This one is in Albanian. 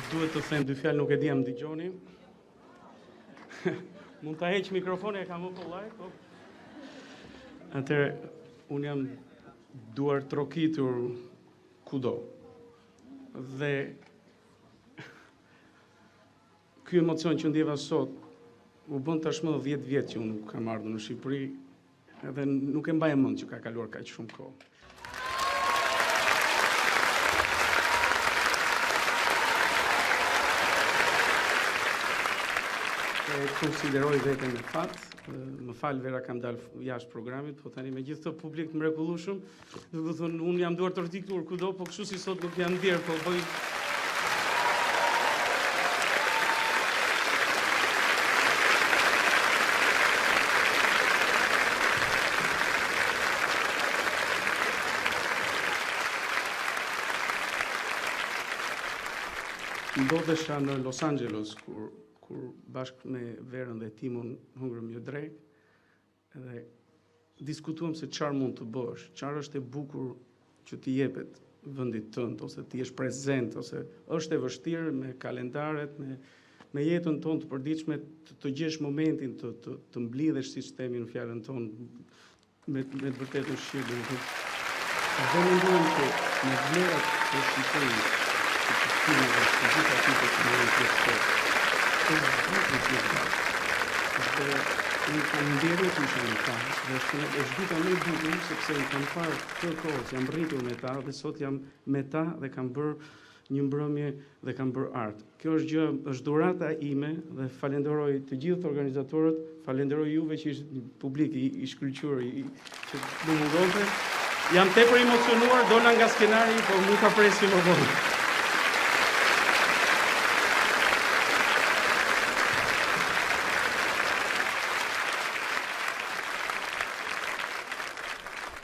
Duhet të them dy fjalë, nuk e di jam dëgjoni. Mund ta heq mikrofonin, e kam më kollaj, po. Atëherë, unë jam duar trokitur kudo. Dhe ky emocion që ndjeva sot u bën tashmë 10 vjet që unë kam ardhur në Shqipëri, edhe nuk e mbaj mend që ka kaluar kaq shumë kohë. Konsideroj veten me fat, më fal vera kam dalë jashtë programit, po tani me gjithë këtë publik të mrekullueshëm, do të thonë unë jam duar tortikur kudo, po kështu si sot nuk jam ndier, po bëj ndodhesha në Los Angeles kur bashkë me Verën dhe Timon hungrëm një drejk, edhe diskutuam se çfarë mund të bësh, çfarë është e bukur që t'i jepet vendit tënd, ose ti jesh prezent, ose është e vështirë me kalendaret, me jetën tonë të përditshme të gjesh momentin të mblidhesh sistemi në fjalën tonë me të vërtetë ushqim. Dhe mendojmë që me vlerat e Shqipërisë, të gjitha tipet që merren pjesë dhe unë kam ndjerë të isha në ta, dhe është dita më e bukur, sepse unë kam parë këtë kohë, jam rritur me ta, dhe sot jam me ta dhe kam bërë një mbrëmje dhe kam bërë art. Kjo është gjë, është dhurata ime dhe falenderoj të gjithë organizatorët, falenderoj juve që ishte publik i shkëlqyer që më mundonte. Jam tepër emocionuar, dola nga skenari, por nuk ka presë më vonë.